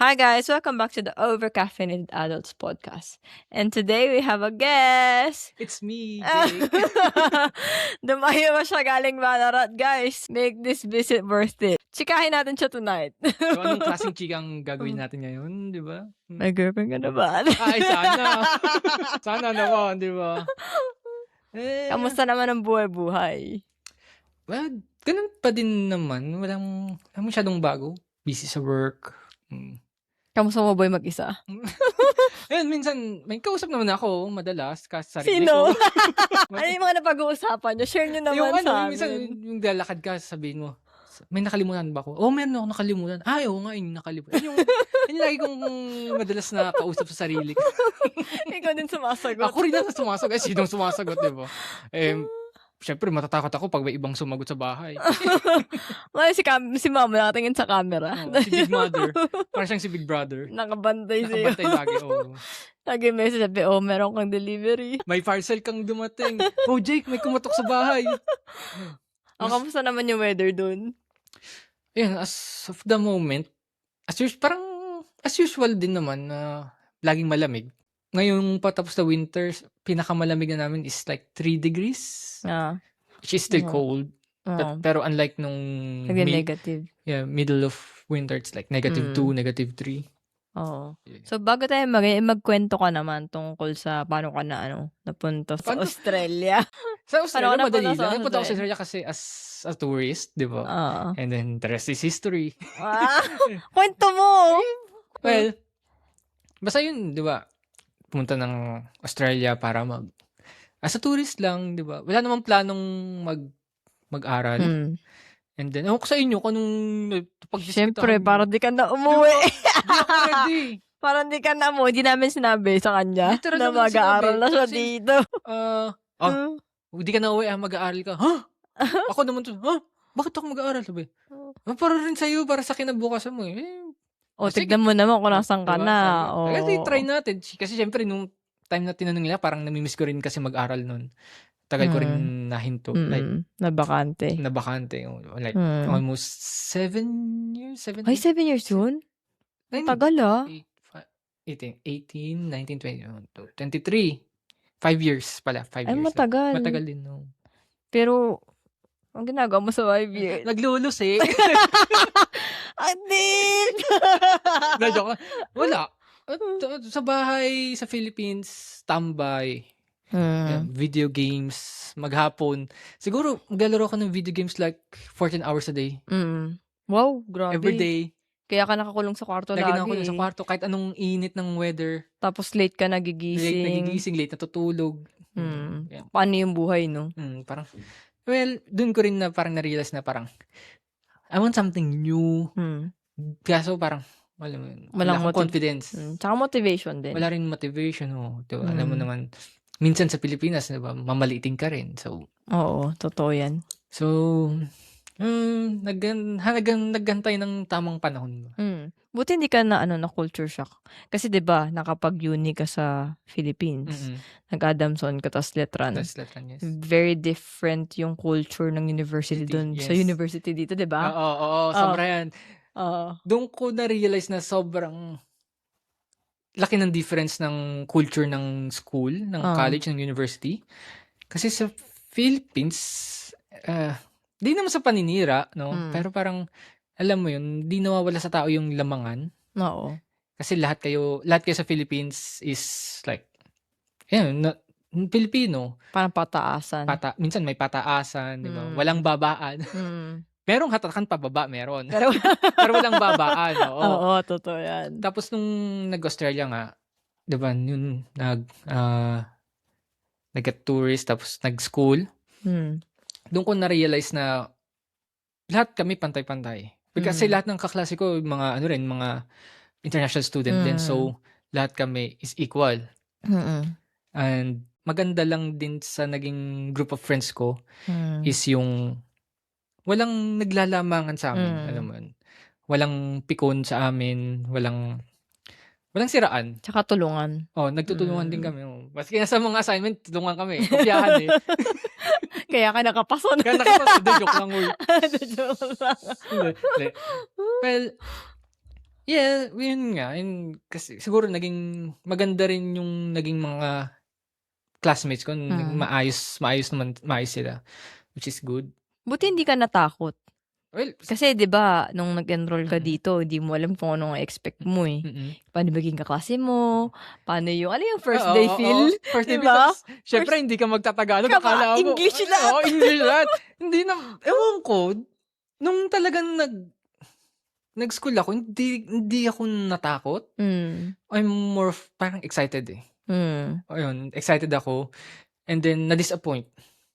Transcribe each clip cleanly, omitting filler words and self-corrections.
Hi guys, welcome back to the Overcaffeinated Adults podcast. And today we have a guest. It's me, Jake. Dumayo ba siya galing Ballarat, guys? Make this visit worth it. Chikahin natin siya tonight. So, anong klaseng chikang gagawin natin ngayon, di ba? May girlfriend ka na ba? Ay, sana. Sana naman, di ba? Kamusta naman ang buhay-buhay? Well, ganun pa din naman. Walang masyadong bago. Busy sa work. Kamusta mo boy mag-isa? Ayun, minsan, may kausap naman ako, madalas, kasi sarili Sino? ko. Ano yung mga napag-uusapan nyo? Share nyo naman sa amin. Minsan, yung lalakad ka, sabihin mo, may nakalimutan ba ako? Oh, meron ako nakalimutan. Ay, oo nga, yung nakalimutan. Yung lagi kong madalas na kausap sa sarili ko. Ikaw din sumasagot. Ako rin na sumasagot. Sinong sumasagot, di ba? Siyempre, matatakot ako pag may ibang sumagot sa bahay. Si mama nakatingin sa camera. Si Big Mother. Parang siyang si Big Brother. Nakabantay sa'yo. Nakabantay lagi, oo. Lagi message sabi, meron kang delivery. May parcel kang dumating. Oh, Jake, may kumatok sa bahay. Kamusta naman yung weather dun? Ayun, as of the moment, parang as usual din naman na laging malamig. Ngayong patapos na winter, pinakamalamig na namin is like 3 degrees. Which is still cold. Pero unlike nung negative. Yeah, middle of winter, it's like -2, -3. Oo. So bago tayo magkwento ka naman tungkol sa paano ka napunta sa Australia. Sa Australia, madali lang. Napunta Napunta ako sa Australia kasi as a tourist, di ba? And then the rest is history. Kwento mo! Well, basta yun, di ba? Pumunta ng Australia para as a tourist lang, di ba? Wala namang planong mag-aral. And then, ako sa inyo, kung Siyempre, para di ka na umuwi. Di Parang di ka na umuwi. Di namin sinabi sa kanya na mag-aaral na siya dito. Di ka na uwi, mag-aaral ka. Ako naman bakit ako mag-aaral? Sabi, para rin sa'yo, para sa kinabukasan mo tignan mo naman kung nasan ka na. Kasi try natin. Kasi syempre, nung time na tinanong nila, parang namimiss ko rin kasi mag-aral nun. Tagal ko rin nahinto. Like, nabakante. Like, almost 7 years? 7 Ay, 7 years yun? Tagal 18, 19, 20, 23. 5 years pala. 5 years. Ay, matagal. Matagal din, no? Pero, ang ginagawa mo sa 5 years? Naglulus eh. Adit! Joke. Wala. Sa bahay, sa Philippines, tambay. Video games, maghapon. Siguro, maglalaro ako ng video games like 14 hours a day. Wow, grabe. Every day. Kaya ka nakakulong sa kwarto lagi. Lagi na ako sa kwarto, kahit anong init ng weather. Tapos late ka nagigising. Late natutulog. Yeah. Paano yung buhay, no? Parang, well, dun ko rin na parang na-realize na parang, I want something new. Kaso parang, wala akong confidence. Tsaka motivation din. Wala rin motivation. Diba? Alam mo naman, minsan sa Pilipinas, diba, mamaliitin ka rin. So, oo, totoo yan. So, naghantay ng tamang panahon. Buti hindi ka na culture shock. Kasi 'di ba, nakapag-uni ka sa Philippines. Nag-Adamson ka tas Letran. Yes. Very different yung culture ng university doon. Sa university dito, 'di ba? Oo, sobra yan. Doon ko na-realize na sobrang laki ng difference ng culture ng school, ng college, ng university. Kasi sa Philippines, di naman sa paninira, no? Pero parang, alam mo yun, di nawawala sa tao yung lamangan. Oo. Kasi lahat kayo sa Philippines is like, Pilipino. Parang pataasan. Minsan may pataasan, di ba? Walang babaan. Merong hatakan pababa, meron. Pero walang babaan. Oo, totoo yan. Tapos nung nag-Australia nga, di ba, yun, nag-tourist, tapos nag-school. Doon ko na-realize na lahat kami pantay-pantay. Kasi lahat ng kaklase ko, mga international student din. So, lahat kami is equal. And maganda lang din sa naging group of friends ko is yung walang naglalamangan sa amin. Alam mo yun. Walang pikon sa amin. Walang siraan. Tsaka tulungan. Nagtutulungan din kami. Maski sa mga assignment, tulungan kami. Kopyahan eh. Kaya ka nakapason. Joke lang. Joke lang. Well, Yeah, yun nga, kasi siguro naging maganda rin yung naging mga classmates ko, naging Mm. maayos sila, which is good. Buti hindi ka natakot. Well, Kasi 'di ba nung nag-enroll ka mm, dito, hindi mo alam kung anong expect mo, eh. mm. Paano maging kaklase mo, paano yung ano yung first Oo, day oo. feel, First 'di day ba? tapos siyempre First hindi ka magtatagalog kaba akala mo English lahat. oo, English lahat. Hindi ewan ko, nung talagang nag-school ako hindi ako natakot. Hmm, I'm more of parang excited, eh. hmm. Ayun, excited ako and then na-disappoint.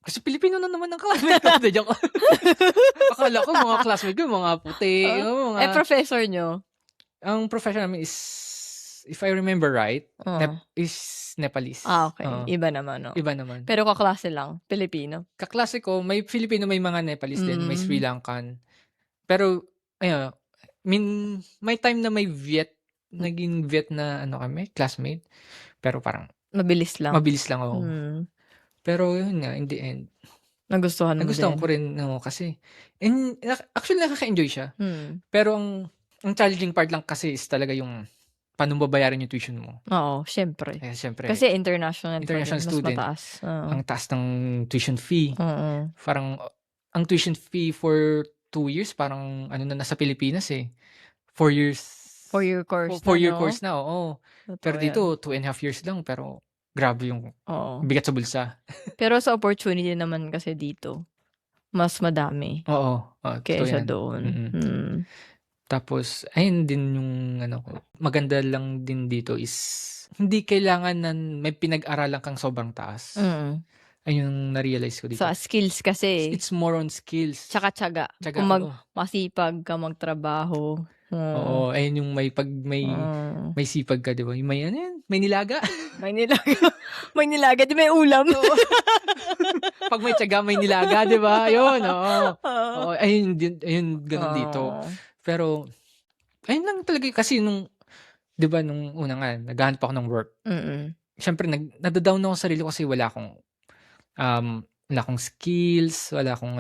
Kasi Pilipino na naman ang classmate ko, 'di joke. Akala ko mga classmate ko mga puti, Oh, mga eh, professor niyo? ang profession namin is, if I remember right, Oh, is Nepalese. okey. Oo, Iba naman, oo. iba naman. Pero kaklase lang, Pilipino? Kaklase ko may Filipino, may mga Nepalese din, may Sri Hmm, Lankan. Pero ayun, may time na may naging Viet na ano kami, classmate. Pero parang mabilis lang? mabilis lang, oo. Hmm, Pero yun nga, in the end, nagustuhan mo nagustuhan din? ko rin, oo, kasi actually nakaka-enjoy siya. Hmm, Pero ang challenging part lang kasi is talaga yung paano mo babayaran yung tuition mo. oo, siyempre. Eh, siyempre Kasi international pa international din, mas student, mataas, oo. ang taas ng tuition fee. Oo, Parang ang tuition fee for 2 years parang ano na nasa Pilipinas, eh, 4 years 4-year course na four-year 'no? course na, oo. Pero Totoo yan, dito 2.5 years lang pero grabe yung oo. bigat sa bulsa. Pero sa opportunity naman kasi dito, mas madami Oo, totoo kaysa 'yan, doon, mm. Tapos ayun din yung ano ko, maganda lang din dito is hindi kailangan na may pinag-aralan kang sobrang taas. mm. Ayun yung na-realize ko dito. Sa skills kasi, It's more on skills, tsaka tiyaga. tiyaga, Kung oo. masipag ka magtrabaho, Oo, ayun yung oo. may sipag ka, 'di ba? Yung may ano yun, may nilaga. May nilaga may nilaga 'di may ulam. Oo, 'pag may tiyaga may nilaga, 'di ba? Yun, oo. Oo. Oo, ayun din ayun gano'n dito. Oo, Pero ayun lang talaga kasi nung 'di ba nung una nga naghahanap ako ng work, mm. siyempre nada-down ako sa sarili ko kasi wala akong skills, wala akong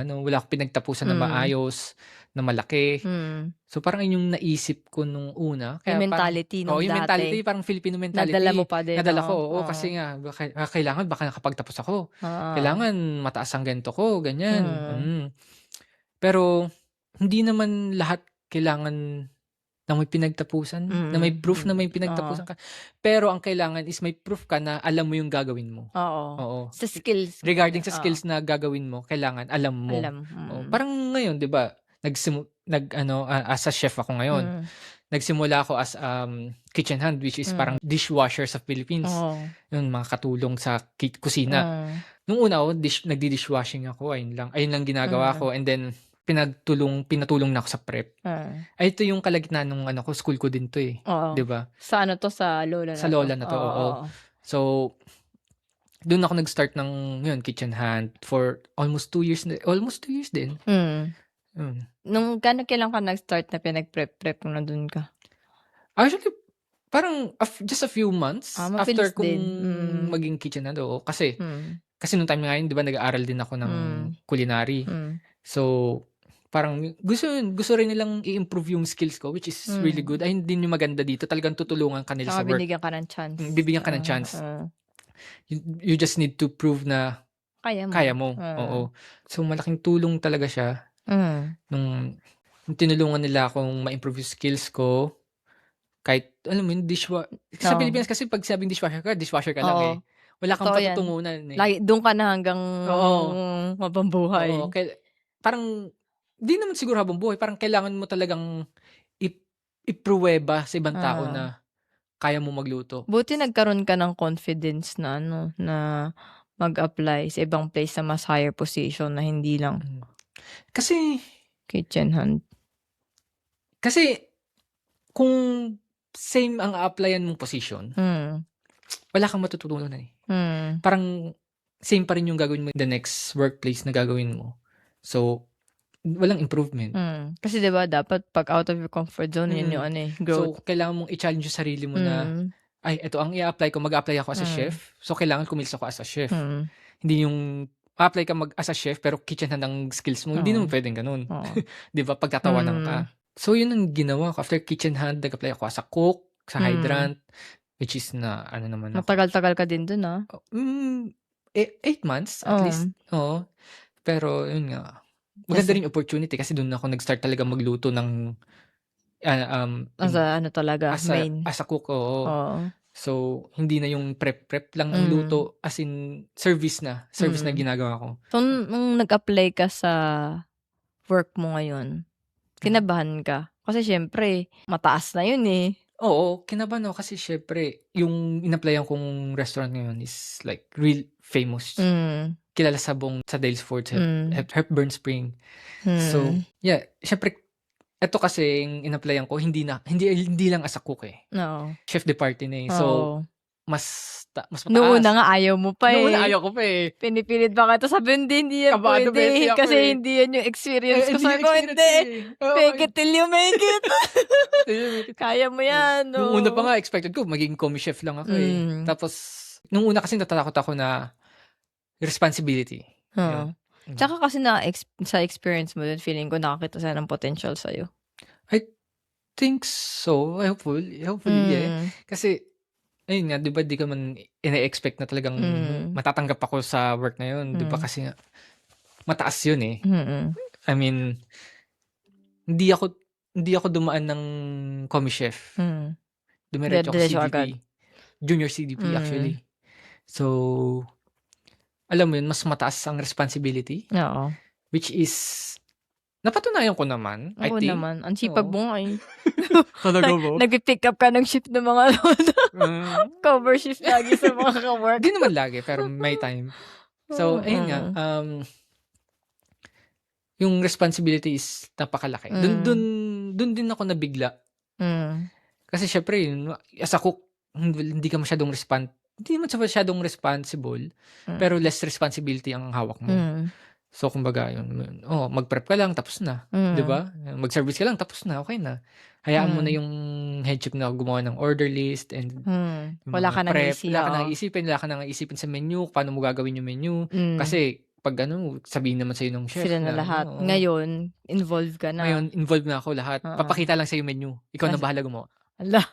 pinagtapusan na Hmm, maayos, na malaki. hmm. So, parang yun yung naisip ko nung una Yung kaya parang mentality oo, nung yung dati, mentality parang Filipino nadala mo mentality, pa din, nadala ko, oo, oo, oo. kasi nga kailangan baka nakapagtapos ako, Oo, kailangan mataas ang ganito ko, ganyan, hmm, Pero hindi naman lahat kailangan na may pinagtapusan, na may proof na may oo, pinagtapusan ka. Pero ang kailangan is may proof ka na alam mo yung gagawin mo. oo. Oo. Sa skills mo Regarding din, sa oo. skills na gagawin mo, kailangan alam mo. Alam, Oo, parang ngayon 'di ba, as a chef ako ngayon. hmm, Nagsimula ako as, kitchen hand which is hmm, parang dishwasher sa Philippines. oo, Yun, mga katulong sa kusina. hmm, Nung una ako nagdi-dishwashing ako, ayun lang ginagawa mm, ko and then pinatulong na ako sa prep. mm, Ay ito yung kalagitnaan nung ano ko, school ko din 'to, eh, oo. 'di ba? Sa ano 'to, sa lola Sa na 'to? lola na 'to, Oo, oo. oo. So, dun ako nag-start ng yun, kitchen hand for almost 2 years din. Hmm. Yun. Kailan ka nag-start na pinag-prep-prep nung nandun ka? Actually, parang just a few months after Mabilis kong din, maging kitchen hand, oo. Kasi hmm, nung time nga yun 'di ba nag-aaral din ako ng hmm, culinary. hmm, So, parang gusto rin nilang i-improve yung skills ko which is really hmm. good. Ayun din yung maganda dito, talagang tutulungan ka nila Tsaka sa work. binigyan ka ng chance, Bibigyan ka ng chance. oo. You just need to prove na Kaya mo, kaya mo, oo. So, malaking tulong talaga siya hmm, nung tinulungan nila akong ma-improve yung skills ko. Kahit alam mo yun, sa oo, Pilipinas kasi 'pag sinabing dishwasher ka lang, oo, eh. Wala kang totoo yan. patutunguhan, eh. Dun ka na hanggang Oo, habang oo. buhay. Parang 'di naman siguro habang buhay, parang kailangan mo talagang ipruweba sa ibang tao Oo. na kaya mo magluto. Buti nagkaroon ka ng confidence na ano, na mag-apply sa ibang place na mas higher position na hindi lang Hmm. Kasi kitchen hand. kasi kung same ang a-applyan mong position, Hmm, wala kang matututunan, eh. hmm, Parang same pa rin yung gagawin mo in the next workplace na gagawin mo. So, walang improvement. Kasi 'di ba dapat 'pag out of your comfort zone yun Mm. yung ano, eh, So, growth. kailangan mong i-challenge yung sarili mo na, Hmm, "Ay, eto ang i-a-apply ko, mag-a-apply ako as a hmm, chef, so kailangan kumilos ako as a chef." hmm, Hindi yung a-apply ka as a chef pero kitchen hand ang skills mo, hindi oo, naman puwedeng gano'n. oo. 'Di ba, pagtatawanan Hmm, ka. So, yun ang ginawa ko. After kitchen hand, nag-apply ako as a cook sa hydrant, which is na ano naman ako. Matagal-tagal ka din dun, ah. 8 months at least. Oo. Pero yun nga, maganda rin yung opportunity kasi doon ako nag-start talaga magluto ng As a ano talaga, main. as a cook. Oo. Oo. So, hindi na yung prep lang ang luto, as in service na ginagawa ko. So, nung nag-apply ka sa work mo ngayon, kinabahan ka? Kasi syempre, mataas na yun eh. Oo, kinabahan ako kasi syempre, yung in-applyan kong restaurant ngayon is like real famous. Kilala sa Dalesford, Hepburn Spring. So, yeah, syempre, eto kasi yung in-applyan ko, hindi lang as a cook eh. Oo. Chef de partie na eh. So, mas mataas. Noong una nga ayaw mo pa eh. Noong una ayaw ko pa eh. Pinipilit pa kita, sabi hindi yan Kabado pwede. besi ako Kasi eh. hindi yan yung experience ko. Hindi Sabi yung ko, experience hindi. ko eh. Fake it till you make it. Kaya mo yan. Nung una pa nga, expected ko, magiging commie chef lang ako eh. Tapos, nung una kasi natatakot ako na responsibility. Tsaka kasi sa experience mo dun, feeling ko nakakita sila ng potential sa'yo. I think so. Hopefully, yeah. Kasi, ayun nga, di ba di ka man ina-expect na talagang matatanggap ako sa work na yun. Di ba kasi nga, mataas yun eh. I mean, hindi ako dumaan ng commie chef. Dumiretso ako CDP. Junior CDP actually. So, alam mo yun, mas mataas ang responsibility. Oo. Which is, napatunayan ko naman, I think. Oo naman. Ang sipag mo nga eh. Talaga ba? Nag-pick up ka ng shift ng mga cover shift lagi sa mga ka-work. Di naman lagi, pero may time. So, ayun nga, yung responsibility is napakalaki. Dun din ako nabigla. Kasi syempre, as a cook, hindi ka masyadong hindi naman masyadong responsible, pero less responsibility ang hawak mo. So, kumbaga, yun, mag-prep ka lang, tapos na. Diba? Mag-service ka lang, tapos na, okay na. Hayaan mo na yung head chef na gumawa ng order list and wala ka nang isipin. Wala ka nang isipin sa menu, paano mo gagawin yung menu. Kasi, pag sabihin naman sa'yo ng chef. Sila na lahat. Ngayon, involved ka na. Ngayon, involved na ako lahat. Papakita lang sa'yo yung menu. Ikaw na bahala gumawa. Ala.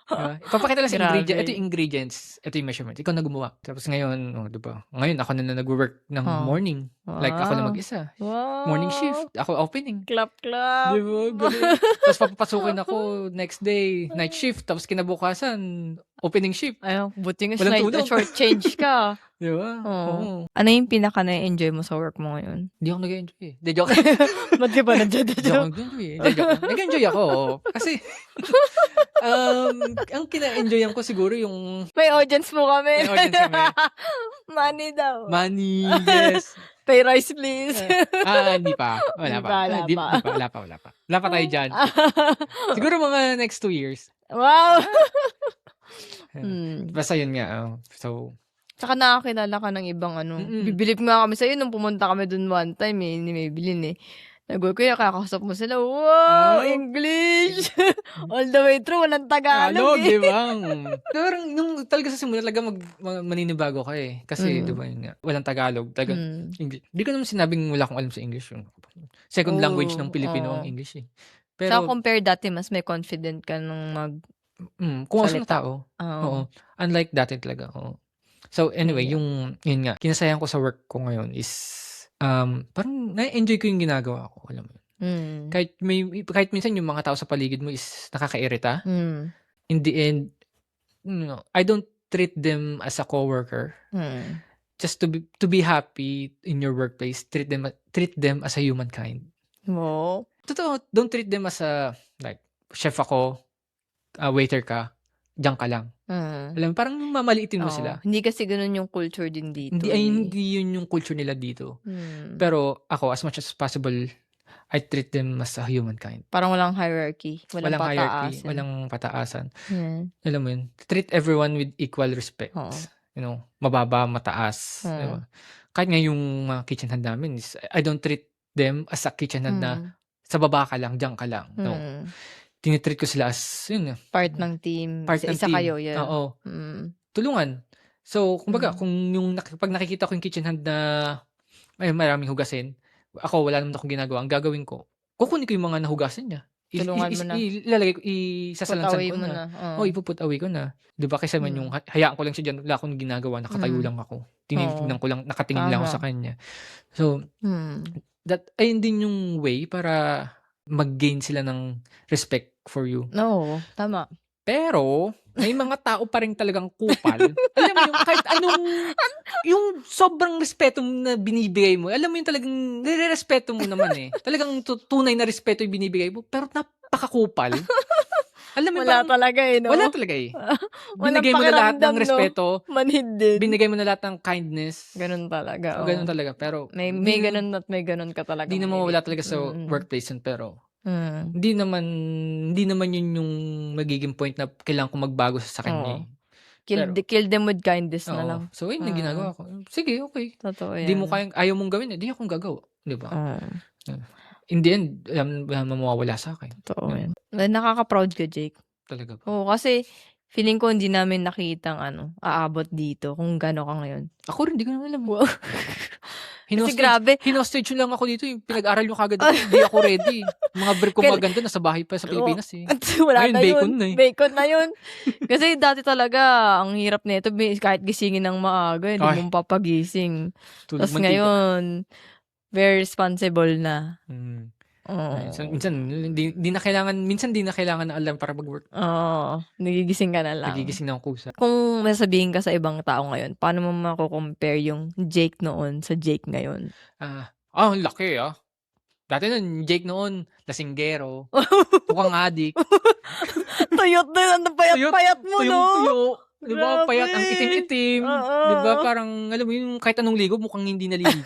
Diba? Ipapakita lang sa ingredients. Ito yung ingredients. Ito yung measurement. Ikaw na gumawa. Tapos ngayon, diba? Ngayon, ako na nag-work ng morning. Like, ako na mag-isa. Wow. Morning shift. Ako opening. Clap. Diba? Galing. Tapos papapasukin ako next day, night shift. Tapos kinabukasan, opening shift. Ayun, buti nga Walang tulog. short change ka. Diba? Oo. Ano yung pinaka na-enjoy mo sa work mo ngayon? Hindi ako nag-enjoy eh. De joke. Ba't di ba nandiyan? Hindi ako nag-enjoy eh. De joke. Nag-enjoy ako. Kasi, ang kina-enjoyan ko siguro yung... May audience mo kami. May audience kami. Money daw. Money, yes. Pay rice, please. Hindi pa. Wala pa. Wala pa tayo dyan. Siguro mga next 2 years. Wow. Basta yun nga. So, tsaka nakakilala ka ng ibang Bibilip nga kami sa'yo nung pumunta kami dun one time eh, ni Maybelline eh. Kuya, kakasap mo sila. Wow! English! All the way through, walang Tagalog eh. Diba? Pero nung talaga sa simula, talaga maninibago ka eh. Kasi, diba yun nga, walang Tagalog. Talaga, English. Di ko naman sinabing wala akong alam sa English. Second language ng Pilipino ang English eh. Pero, so, compare dati, mas may confident ka nung kung ano tao. Oo. Unlike dati talaga. Oo. So, anyway, yun nga, kinasayan ko sa work ko ngayon is, parang na-enjoy ko yung ginagawa ko, alam mo yun. Kahit minsan yung mga tao sa paligid mo is nakakairita. In the end, I don't treat them as a coworker. Just to be happy in your workplace, treat them as a humankind. Wow. Totoo, don't treat them as a, like, chef ako, waiter ka, diyan ka lang. Alam mo, parang mamaliitin mo sila. Hindi kasi ganun yung culture din dito. Hindi yun yung culture nila dito. Pero ako, as much as possible, I treat them as a humankind. Parang walang hierarchy. Walang pataasan. Walang pataasan. Alam mo yun, treat everyone with equal respect. Mababa, mataas. Diba? Kahit nga yung mga kitchen hand namin, I don't treat them as a kitchen hand na sa baba ka lang, diyan ka lang. No. Tinitreat ko sila as part ng team. Isa kayo, yeah. Oo. Tulungan. So, kumbaga, pag nakikita ko yung kitchen hand na may maraming hugasin, ako wala naman akong ginagawa, ang gagawin ko, kukunin ko yung mga nahugasan niya. Tulungan mo na. Ilalagay ko, Put isasalansan away ko mo na. na. Oo, ipuput away ko na. 'Di ba kaysa man yung hayaan ko lang siya diyan, wala akong ginagawa, nakatayo lang ako. Oo. Tinitignan ko lang, nakatingin lang ako sa Tama. kanya. So, ayun din yung way para mag-gain sila ng respect for you. Oo, tama. Pero, may mga tao pa rin talagang kupal. Alam mo yung kahit anong yung sobrang respeto na binibigay mo, alam mo yung talagang nirerespeto mo naman eh. Talagang tunay na respeto yung binibigay mo, pero napakakupal. Alam mo Wala parang, talaga eh, no? wala talaga eh. Walang Binigay mo na lahat ng pakiramdam, no? respeto, Manhid din. binigay mo na lahat ng kindness. Ganun talaga, Ganun talaga. Pero, May ganun at may ganun ka talaga. di naman mawala talaga sa workplace yun, pero, hindi naman yun yung magiging point na kailangan ko magbago sa kanya eh. Kill them with kindness na lang. So, yun yung ginagawa ko. Sige, okay. Totoo Di mo yan. ayaw mong gawin, di akong gagawa. Di ba? In the end, wala mawawala sa akin. Totoo yan. Nakaka-proud ka, Jake. Talaga ba? Oo, kasi feeling ko hindi namin nakitang aabot dito kung gano'n ka ngayon. Ako rin, di ko naman alam. Kasi grabe. Hinostage nyo lang ako dito. Pinag-aral nyo kagad ako. Hindi ako ready. Mga brief ko maganda, nasa bahay pa sa Pilipinas eh. Wala Ngayon, na bacon yun. na eh. Bacon na yun. Kasi dati talaga, ang hirap nito, kahit gisingin ng maaga, hindi mo papagising. Tapos ngayon, very responsible na. Minsan di na kailangan ng alarm para mag-work. Oo, nagigising ka na lang. Nagigising na ako kusa. Kung masabihin ka sa ibang tao ngayon, paano mo mako-compare yung Jake noon sa Jake ngayon? Ang laki Dati nun, Jake noon, lasinggero, mukhang adik. Tuyot na yun, payat-payat mo, no? Tuyo. Di ba? Grabe. Payat, ang itim-itim. Di ba? Parang, alam mo yung kahit anong ligo, mukhang hindi naliligo.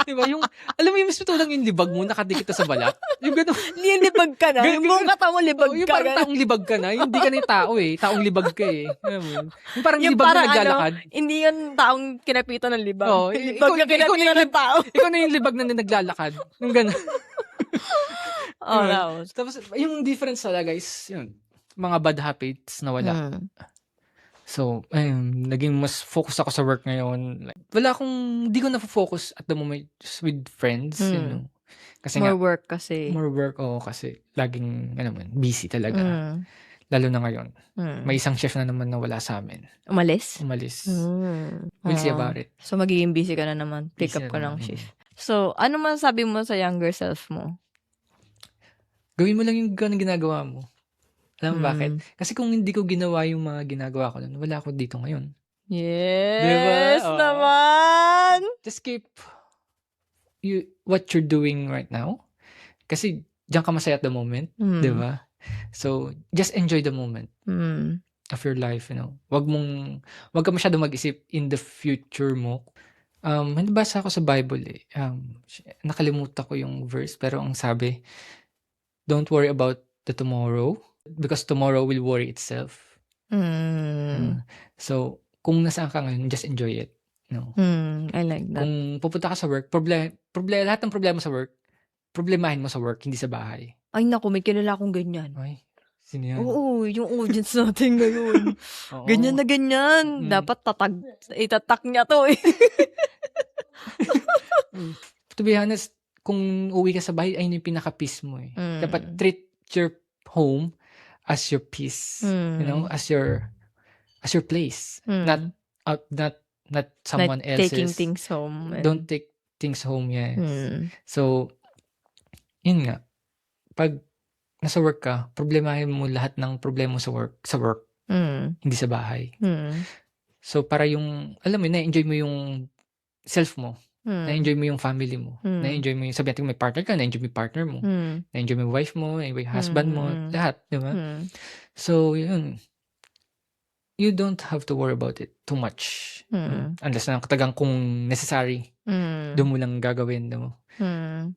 Di ba? Yung, alam mo yung mas lang yung libag mo, nakadikit sa balat. Yung gano'n. Libag ka na. Yung buong kata mo, libag Yung ka. parang taong libag ka na. Hindi ka na yung tao eh. Taong libag ka eh. Alam mo yun? Yung parang Yung libag parang na naglalakad. hindi yun taong kinapitan ng libag. Oo, Libag na kinapitan ng tao. Ikaw na yung libag na naglalakad. Yung gano'n. Tapos, yung difference talaga is, yun, mga bad habits na wala. So, ayun, naging mas focus ako sa work ngayon. Like, di ko na-focus at the moment just with friends, you know. Kasi more work kasi. More work, kasi laging, busy talaga. Lalo na ngayon. May isang chef na naman na wala sa amin. Umalis. We'll see about it. So, magiging busy ka na naman. Pick up ka ng shift. So, ano man sabi mo sa younger self mo? Gawin mo lang yung ginagawa mo. Alam mo bakit? Kasi kung hindi ko ginawa yung mga ginagawa ko nun, wala ako dito ngayon. Yes, diba? Naman! Just keep what you're doing right now. Kasi diyan ka masaya at the moment. Diba? So, just enjoy the moment of your life, you know. Wag ka masyado mag-isip in the future mo. Nabasa ako sa Bible eh. Nakalimutan ko yung verse, pero ang sabi, don't worry about the tomorrow, because tomorrow will worry itself. So, kung nasaan ka ngayon, just enjoy it. No? I like that. Kung pupunta ka sa work, lahat ng problema sa work, problemahin mo sa work, hindi sa bahay. Ay naku, may kilala akong ganyan. Ay, sino yan? Oo, yung audience natin ngayon. Ganyan na ganyan. Dapat itatak niya to eh. To be honest, kung uwi ka sa bahay, ayun yung pinaka-peace mo eh. Dapat treat your home as your peace, you know, as your place, not someone else's. Taking things home. Don't take things home, yes. So, yun nga, pag nasa work ka, problemahin mo lahat ng problema sa work, hindi sa bahay. So, para yung, alam mo, na-enjoy mo yung self mo, na-enjoy mo yung family mo, na-enjoy mo yung, sabi natin may partner ka, na-enjoy mo yung partner mo, na-enjoy mo yung wife mo, na-enjoy yung husband mo, lahat, di ba? So, yun, you don't have to worry about it too much. Unless na katagang kung necessary, doon mo lang gagawin, di ba?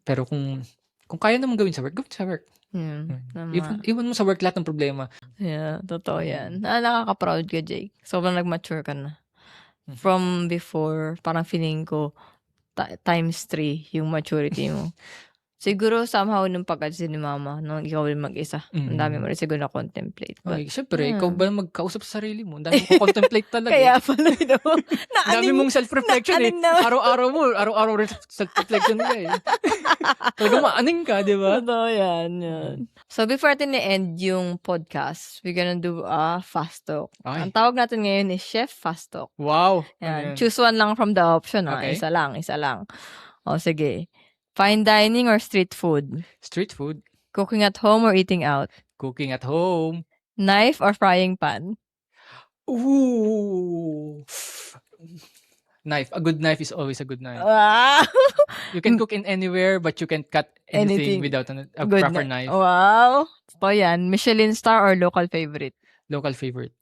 Pero kung kaya naman gawin sa work, gawin sa work. Iwan mo sa work lahat ng problema. Yeah, totoo yan. Nakaka-proud ka, Jake. Sobrang nag-mature ka na. From before, parang feeling ko, times 3 yung maturity mo. Siguro somehow nung pag-alis ni mama, nung ikaw rin mag-isa, ang dami mo rin siguro na-contemplate. But, Ay, syempre, ikaw ba magkausap sa sarili mo? Ang dami mo contemplate talaga. Kaya pala, no? Ang dami mong self-reflection eh. naaning na. Araw-araw self-reflection ka eh. Talagang maaning ka, di ba? Totoo yan. So, before natin i-end yung podcast, we're gonna do a fast talk. Ay. Ang tawag natin ngayon is Chef Fast Talk. Wow. Yan. Choose one lang from the option. Okay. Isa lang. O, sige. Fine dining or street food? Street food. Cooking at home or eating out? Cooking at home. Knife or frying pan? Ooh. Knife. A good knife is always a good knife. Wow! You can cook in anywhere, but you can't cut anything Anything. without a Good proper knife. Wow! So, yan. Michelin star or local favorite? Local favorite.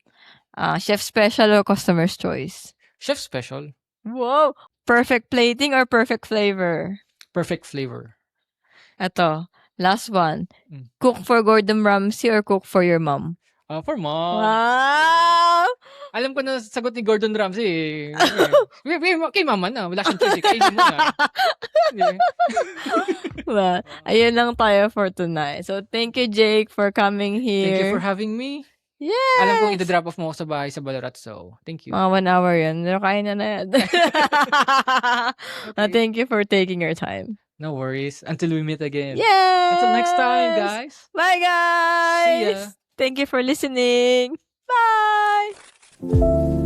Chef special or customer's choice? Chef special. Wow! Perfect plating or perfect flavor? Perfect flavor. Eto, last one. Cook for Gordon Ramsay or cook for your mom? For mom. Wow! Alam ko na sagot ni Gordon Ramsay. Kay mama na. Wala siyang choice. Kainin mo na. Well, ayun lang tayo for tonight. So, thank you, Jake, for coming here. Thank you for having me. Yes! Alam kong i-drop off mo ako sa bahay sa Ballarat. So, thank you. Mga 1 hour yun. Pero kaya na yan. Okay. Thank you for taking your time. No worries. Until we meet again. Yes! Until next time, guys. Bye, guys! See ya. Thank you for listening. Bye!